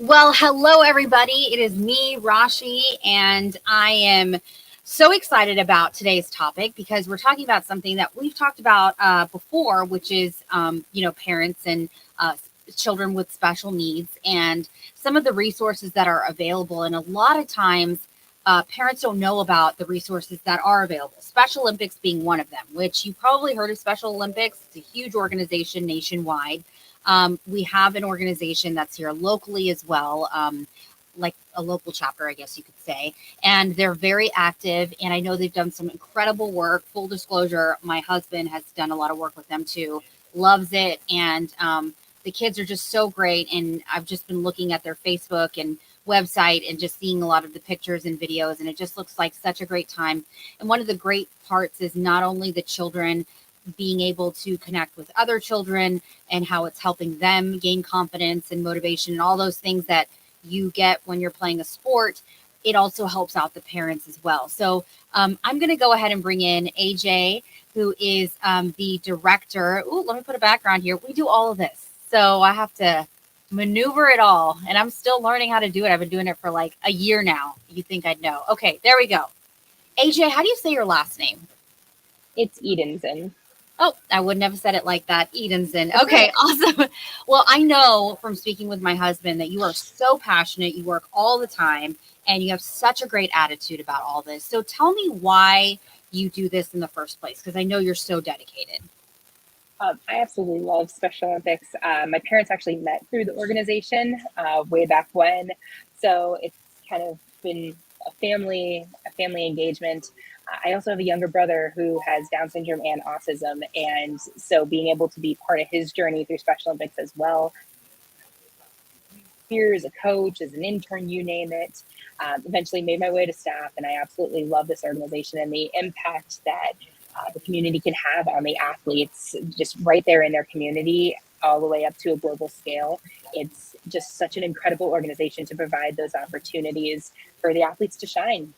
Well, hello, everybody. It is me, Rashi, and I am so excited about today's topic because we're talking about something that we've talked about before, which is, parents and uh, children with special needs and some of the resources that are available. And a lot of times, parents don't know about the resources that are available, Special Olympics being one of them, which you probably heard of Special Olympics. It's a huge organization nationwide. We have an organization that's here locally as well, like a local chapter, I guess you could say. And they're very active. And I know they've done some incredible work. Full disclosure, my husband has done a lot of work with them too, loves it. And the kids are just so great. And I've just been looking at their Facebook and website and just seeing a lot of the pictures and videos. And it just looks like such a great time. And one of the great parts is not only the children being able to connect with other children and how it's helping them gain confidence and motivation and all those things that you get when you're playing a sport. It also helps out the parents as well. So I'm going to go ahead and bring in AJ, who is the director. Ooh, let me put a background here. We do all of this. So I have to maneuver it all. And I'm still learning how to do it. I've been doing it for like a year now. You think I'd know. Okay, there we go. AJ, how do you say your last name? It's Edenson. Oh, I wouldn't have said it like that. Edenson. Okay, awesome. Well, I know from speaking with my husband that you are so passionate. You work all the time and you have such a great attitude about all this. So tell me why you do this in the first place, because I know you're so dedicated. I absolutely love Special Olympics. My parents actually met through the organization way back when, so it's kind of been a family engagement. I also have a younger brother who has Down syndrome and autism, and so being able to be part of his journey through Special Olympics as well, here as a coach, as an intern, you name it. Eventually made my way to staff, and I absolutely love this organization and the impact that the community can have on the athletes, just right there in their community, all the way up to a global scale. It's just such an incredible organization to provide those opportunities for the athletes to shine.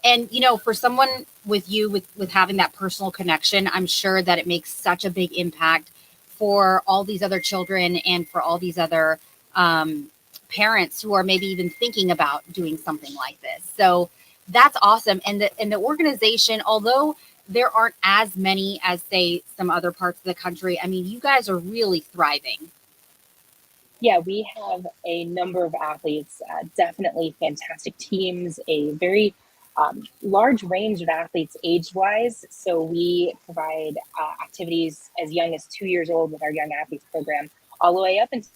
And for someone with you with having that personal connection, I'm sure that it makes such a big impact for all these other children and for all these other parents who are maybe even thinking about doing something like this. So that's awesome. And the organization, although there aren't as many as say some other parts of the country, I mean, you guys are really thriving. Yeah, we have a number of athletes, definitely fantastic teams, a very large range of athletes age wise. So we provide activities as young as 2 years old with our Young Athletes program, all the way up into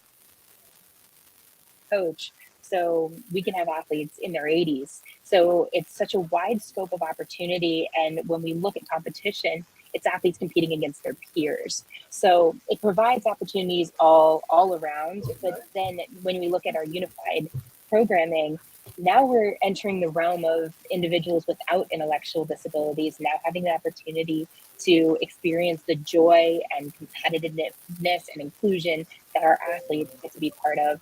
coach. So we can have athletes in their 80s. So it's such a wide scope of opportunity. And when we look at competition, it's athletes competing against their peers. So it provides opportunities all around. But then when we look at our unified programming, now we're entering the realm of individuals without intellectual disabilities, now having the opportunity to experience the joy and competitiveness and inclusion that our athletes get to be part of.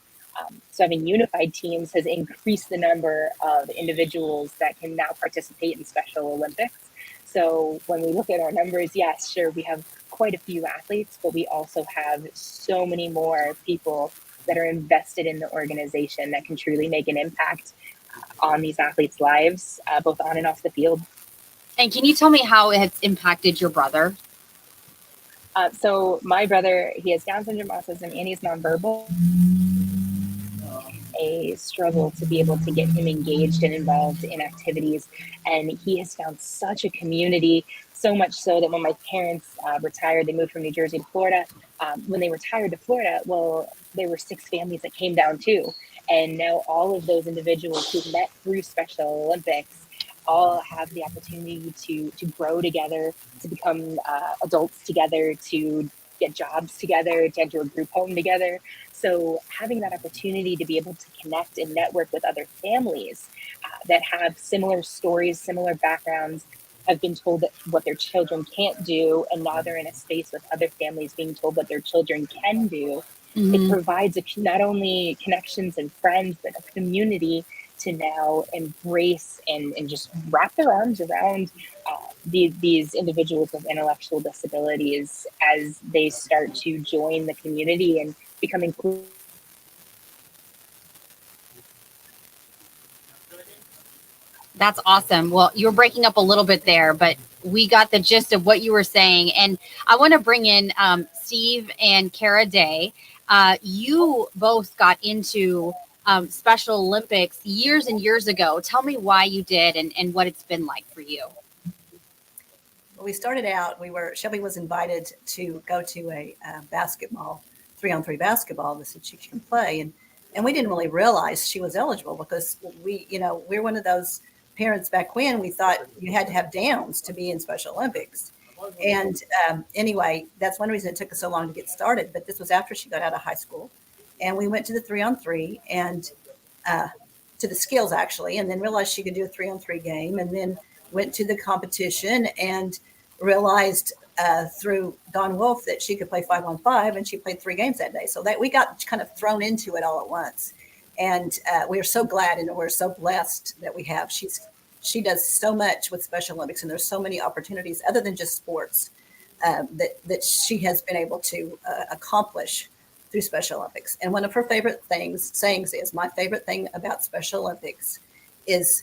So having unified teams has increased the number of individuals that can now participate in Special Olympics. So when we look at our numbers, yes, sure, we have quite a few athletes, but we also have so many more people that are invested in the organization that can truly make an impact on these athletes' lives, both on and off the field. And can you tell me how it's impacted your brother? So my brother, he has Down syndrome, autism, and he's nonverbal. A struggle to be able to get him engaged and involved in activities. And he has found such a community, so much so that when my parents retired, they moved from New Jersey to Florida. When they retired to Florida, well, there were 6 families that came down too. And now all of those individuals who met through Special Olympics all have the opportunity to grow together, to become adults together, to get jobs together, to enter a group home together. So having that opportunity to be able to connect and network with other families that have similar stories, similar backgrounds, have been told that what their children can't do, and now they're in a space with other families being told what their children can do. It Mm-hmm. provides not only connections and friends, but a community to now embrace and just wrap their arms around these individuals with intellectual disabilities as they start to join the community and become inclusive That's awesome. Well, you were breaking up a little bit there, but we got the gist of what you were saying. And I want to bring in Steve and Kara Day. You both got into Special Olympics years and years ago. Tell me why you did and what it's been like for you. When we started out, Shelby was invited to go to a basketball, 3-on-3 basketball that said she can play. And we didn't really realize she was eligible because we're one of those parents back when we thought you had to have downs to be in Special Olympics. And anyway, that's one reason it took us so long to get started. But this was after she got out of high school. And we went to the 3-on-3 and to the skills actually, and then realized she could do a 3-on-3 game, and then went to the competition and realized through Don Wolf that she could play 5-on-5, and she played 3 games that day. So that we got kind of thrown into it all at once. And we are so glad and we're so blessed that we have. She does so much with Special Olympics, and there's so many opportunities other than just sports that she has been able to accomplish through Special Olympics. And one of her favorite sayings is, my favorite thing about Special Olympics is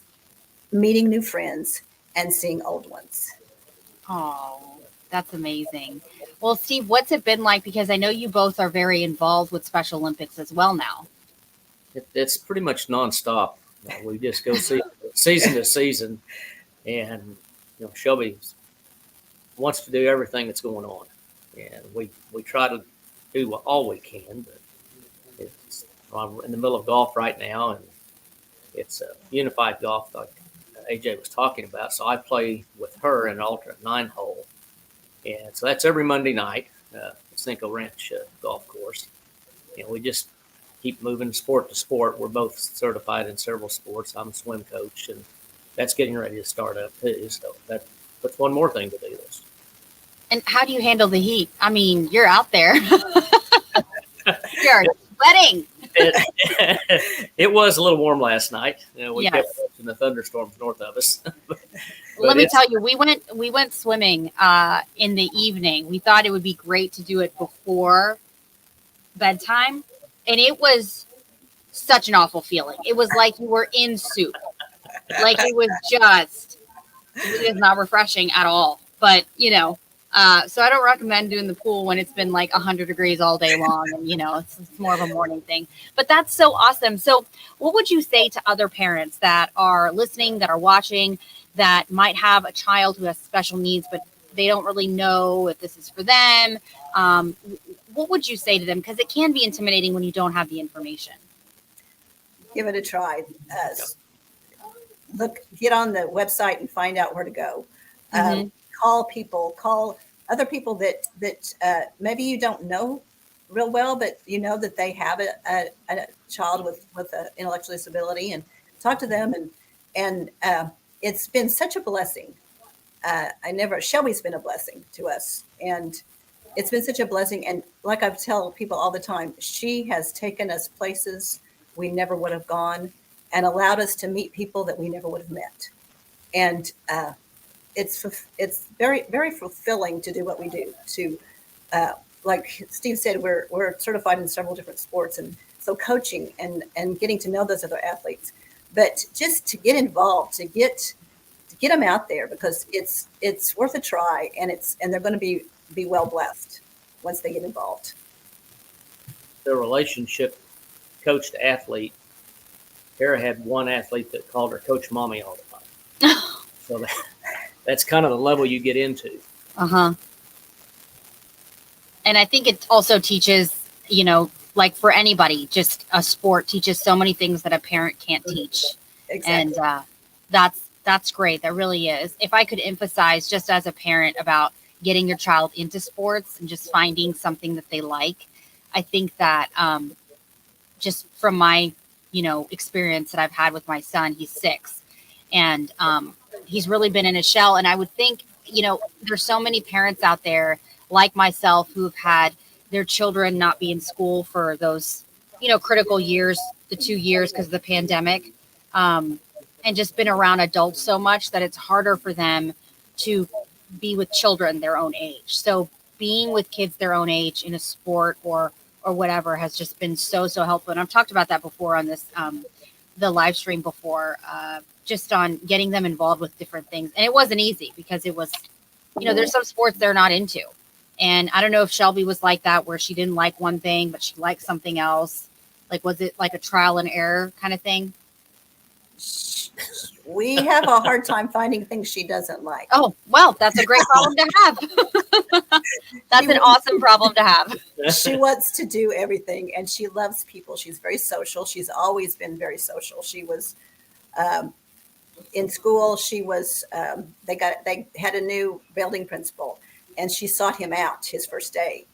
meeting new friends and seeing old ones. Oh, that's amazing. Well, Steve, what's it been like? Because I know you both are very involved with Special Olympics as well now. It's pretty much nonstop. We just go season to season, and Shelby wants to do everything that's going on, and we try to do all we can. But I'm in the middle of golf right now, and it's a unified golf like AJ was talking about. So I play with her in an alternate 9-hole, and so that's every Monday night. Cinco Ranch golf course, and we just keep moving sport to sport. We're both certified in several sports. I'm a swim coach, and that's getting ready to start up too. So that puts one more thing to do list. And how do you handle the heat? I mean, you're out there. You're sweating. It was a little warm last night. We Yes. kept watching the thunderstorms north of us. Let me tell you, we went swimming in the evening. We thought it would be great to do it before bedtime, and it was such an awful feeling. It was like you were in soup. Like it is not refreshing at all. But so I don't recommend doing the pool when it's been like 100 degrees all day long, and it's more of a morning thing. But that's so awesome. So what would you say to other parents that are listening, that are watching, that might have a child who has special needs, but they don't really know if this is for them? What would you say to them? Because it can be intimidating when you don't have the information. Give it a try. Get on the website and find out where to go. Call other people that maybe you don't know real well, but you know that they have a child with an intellectual disability, and talk to them. And it's been such a blessing. Shelby's been a blessing to us, and it's been such a blessing. And like I tell people all the time, she has taken us places we never would have gone and allowed us to meet people that we never would have met. And it's very, very fulfilling to do what we do. Like Steve said, we're certified in several different sports, and so coaching and getting to know those other athletes, but just to get involved, to get them out there, because it's worth a try, and they're going to be well blessed once they get involved. The relationship coach to athlete. Kara had one athlete that called her Coach Mommy all the time. So that's kind of the level you get into. And I think it also teaches, like for anybody, just a sport teaches so many things that a parent can't teach. Exactly. And that's great. That really is. If I could emphasize just as a parent about getting your child into sports and just finding something that they like, I think that just from my, experience that I've had with my son, he's 6, and he's really been in a shell. And I would think, there's so many parents out there like myself who've had their children not be in school for those, critical years, the 2 years because of the pandemic, and just been around adults so much that it's harder for them to be with children their own age. So being with kids their own age in a sport or whatever has just been so helpful. And I've talked about that before on this the live stream before, just on getting them involved with different things. And it wasn't easy because it was, there's some sports they're not into. And I don't know if Shelby was like that, where she didn't like one thing, but she liked something else. Like, was it like a trial and error kind of thing? We have a hard time finding things she doesn't like. Oh, well, that's a great problem to have. That's an awesome problem to have. She wants to do everything, and she loves people. She's very social. She's always been very social. She was in school. She was they had a new building principal, and she sought him out his first day.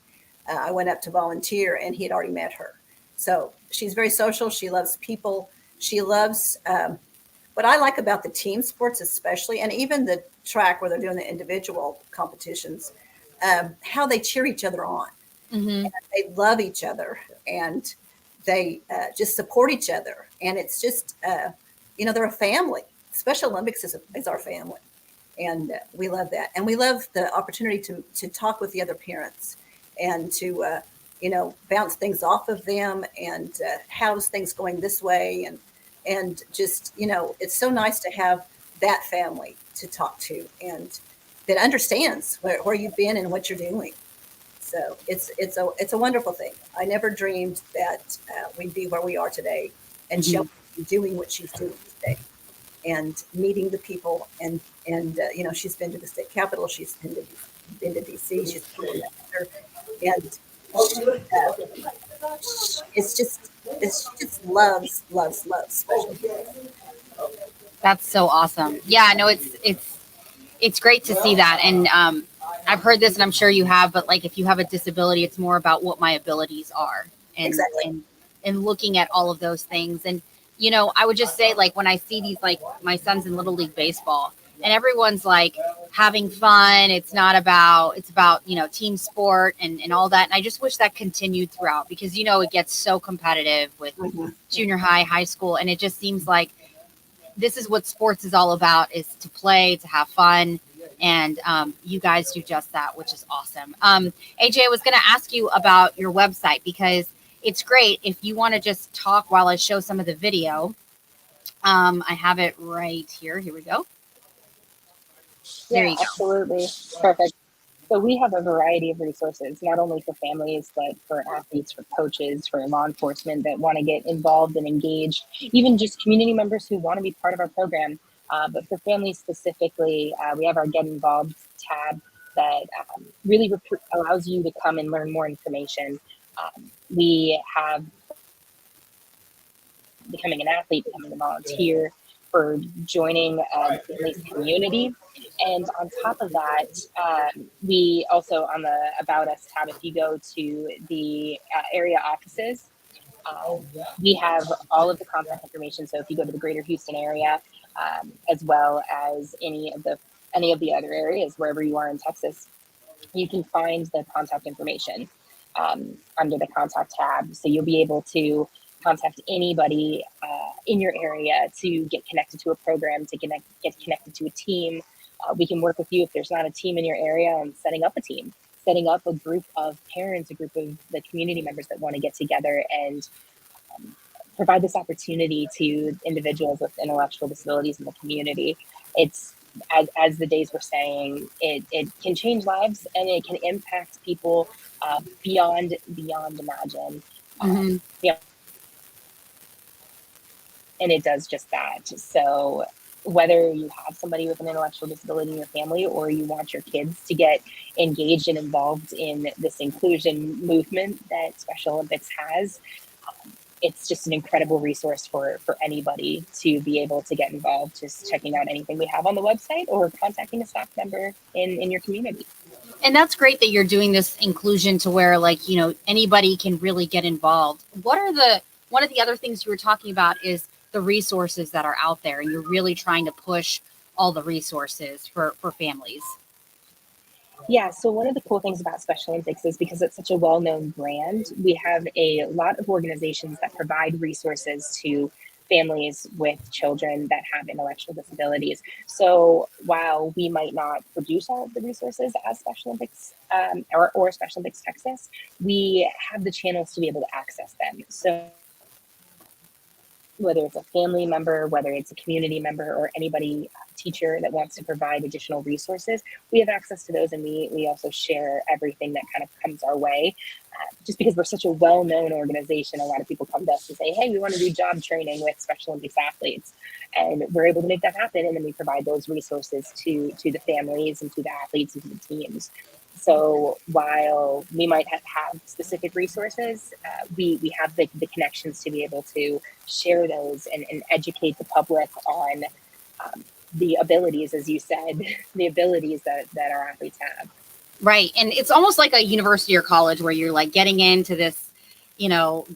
I went up to volunteer, and he had already met her. So she's very social. She loves people. She loves what I like about the team sports, especially, and even the track where they're doing the individual competitions, how they cheer each other on. Mm-hmm. They love each other, and they just support each other. And it's just, they're a family. Special Olympics is our family. And we love that. And we love the opportunity to talk with the other parents and to, bounce things off of them and how's things going this way. And just, it's so nice to have that family to talk to and that understands where you've been and what you're doing. So it's a wonderful thing. I never dreamed that we'd be where we are today, and she'll be doing what she's doing today, and meeting the people. And she's been to the state capitol. She's been to DC. She's been there, and it's just loves special. That's so awesome. Yeah, no, it's great to see that. And I've heard this, and I'm sure you have, but like, if you have a disability, it's more about what my abilities are, and Exactly. and looking at all of those things. And I would just say, like, when I see these, like, my son's in Little League Baseball, and everyone's like having fun. It's about team sport and all that. And I just wish that continued throughout, because it gets so competitive with junior high, high school, and it just seems like this is what sports is all about, is to play, to have fun. And you guys do just that, which is awesome. AJ, I was going to ask you about your website, because it's great if you want to just talk while I show some of the video. I have it right here. Here we go. There you go. Absolutely. Perfect. So we have a variety of resources, not only for families, but for athletes, for coaches, for law enforcement that want to get involved and engaged, even just community members who want to be part of our program. But for families specifically, we have our Get Involved tab that really allows you to come and learn more information. We have becoming an athlete, becoming a volunteer, for joining the family's community. And on top of that, we also, on the About Us tab, if you go to the area offices, we have all of the contact information. So if you go to the greater Houston area, as well as any of the other areas, wherever you are in Texas, you can find the contact information under the contact tab. So you'll be able to contact anybody in your area to get connected to a program, to get connected to a team. We can work with you if there's not a team in your area on setting up a team, setting up a group of parents, a group of the community members that want to get together and provide this opportunity to individuals with intellectual disabilities in the community. It's, as the days were saying, it can change lives, and it can impact people beyond imagine. Yeah. And it does just that. So whether you have somebody with an intellectual disability in your family, or you want your kids to get engaged and involved in this inclusion movement that Special Olympics has, it's just an incredible resource for anybody to be able to get involved, just checking out anything we have on the website or contacting a staff member in your community. And that's great that you're doing this inclusion to where, like, anybody can really get involved. One of the other things you were talking about is the resources that are out there, and you're really trying to push all the resources for families. Yeah, so one of the cool things about Special Olympics is, because it's such a well-known brand, we have a lot of organizations that provide resources to families with children that have intellectual disabilities. So while we might not produce all of the resources as Special Olympics or Special Olympics Texas, we have the channels to be able to access them. So whether it's a family member, whether it's a community member, or anybody, teacher that wants to provide additional resources, we have access to those, and we also share everything that kind of comes our way. Just because we're such a well-known organization, a lot of people come to us and say, hey, we want to do job training with Special Olympics athletes, and we're able to make that happen, and then we provide those resources to the families and to the athletes and to the teams. So while we might have specific resources, we have the connections to be able to share those and educate the public on the abilities, as you said, the abilities that our athletes have. Right. And it's almost like a university or college where you're like getting into this,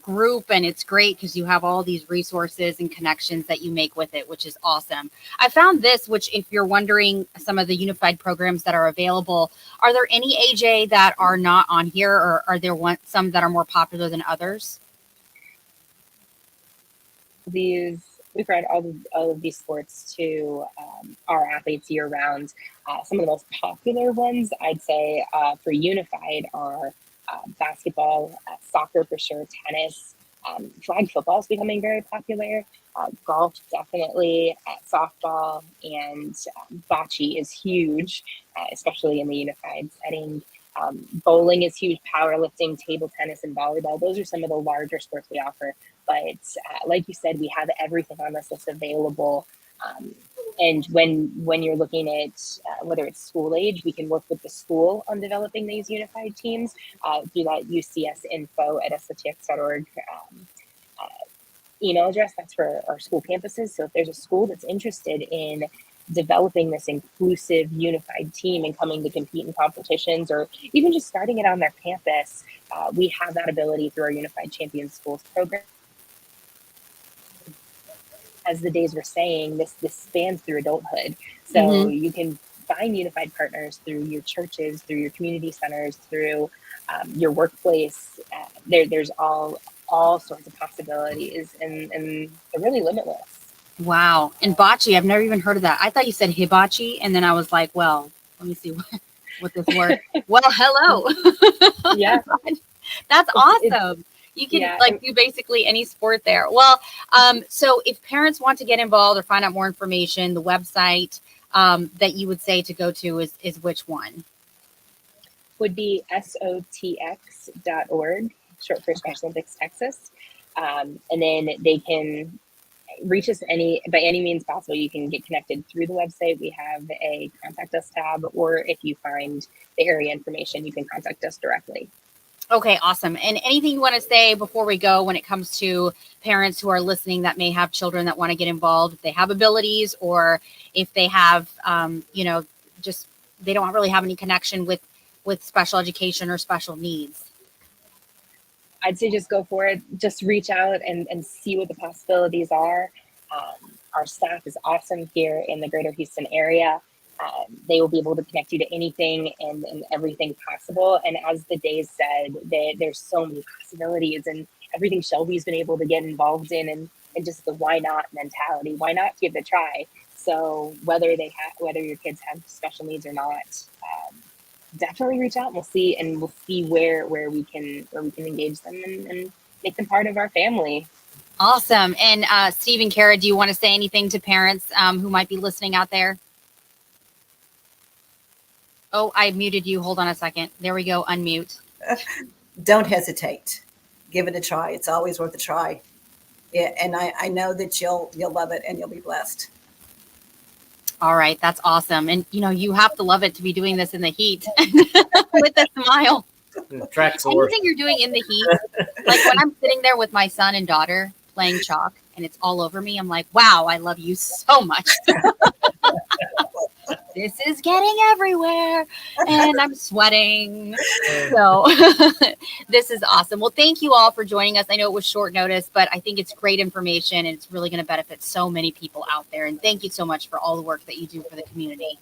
group, and it's great because you have all these resources and connections that you make with it, which is awesome. I found this, which if you're wondering some of the unified programs that are available, are there any, AJ, that are not on here, or are there some that are more popular than others? We provide all of these sports to our athletes year round. Some of the most popular ones, I'd say, for unified are basketball, soccer for sure, tennis, flag football is becoming very popular, golf definitely, softball, and bocce is huge, especially in the unified setting. Bowling is huge, powerlifting, table tennis, and volleyball. Those are some of the larger sports we offer. But like you said, we have everything on this list available. And when you're looking at whether it's school age, we can work with the school on developing these unified teams through that ucsinfo@sltx.org email address. That's for our school campuses. So if there's a school that's interested in developing this inclusive unified team and coming to compete in competitions, or even just starting it on their campus, we have that ability through our Unified Champions Schools program. As the days were saying, this spans through adulthood. So you can find unified partners through your churches, through your community centers, through your workplace. There's all sorts of possibilities, and they're really limitless. Wow. And bocce, I've never even heard of that. I thought you said hibachi, and then I was like, well, let me see what this word. Well, hello. Yeah. That's awesome. You can do basically any sport there. Well, so if parents want to get involved or find out more information, the website that you would say to go to is which one? Would be SOTX.org, short for Special Olympics Texas. And then they can reach us by any means possible. You can get connected through the website. We have a contact us tab, or if you find the area information, you can contact us directly. Okay, awesome. And anything you want to say before we go when it comes to parents who are listening that may have children that want to get involved, if they have abilities, or if they have, just they don't really have any connection with special education or special needs? I'd say just go for it. Just reach out and see what the possibilities are. Our staff is awesome here in the greater Houston area. They will be able to connect you to anything and everything possible. And as the days said, there's so many possibilities, and everything Shelby's been able to get involved in, and just the why not mentality. Why not give it a try? So whether your kids have special needs or not, definitely reach out, and we'll see where we can engage them and make them part of our family. Awesome. And Steve and Kara, do you want to say anything to parents who might be listening out there? Oh, I muted you. Hold on a second. There we go. Unmute. Don't hesitate. Give it a try. It's always worth a try. Yeah, and I know that you'll love it and you'll be blessed. All right. That's awesome. And, you have to love it to be doing this in the heat with a smile. Anything you're doing in the heat, like when I'm sitting there with my son and daughter playing chalk and it's all over me, I'm like, wow, I love you so much. This is getting everywhere and I'm sweating. So this is awesome. Well, thank you all for joining us. I know it was short notice, but I think it's great information and it's really going to benefit so many people out there. And thank you so much for all the work that you do for the community.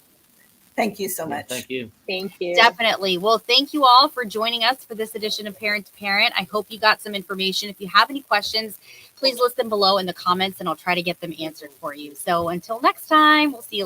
Thank you so much. Thank you. Thank you. Definitely. Well, thank you all for joining us for this edition of Parent to Parent. I hope you got some information. If you have any questions, please list them below in the comments and I'll try to get them answered for you. So until next time, we'll see you.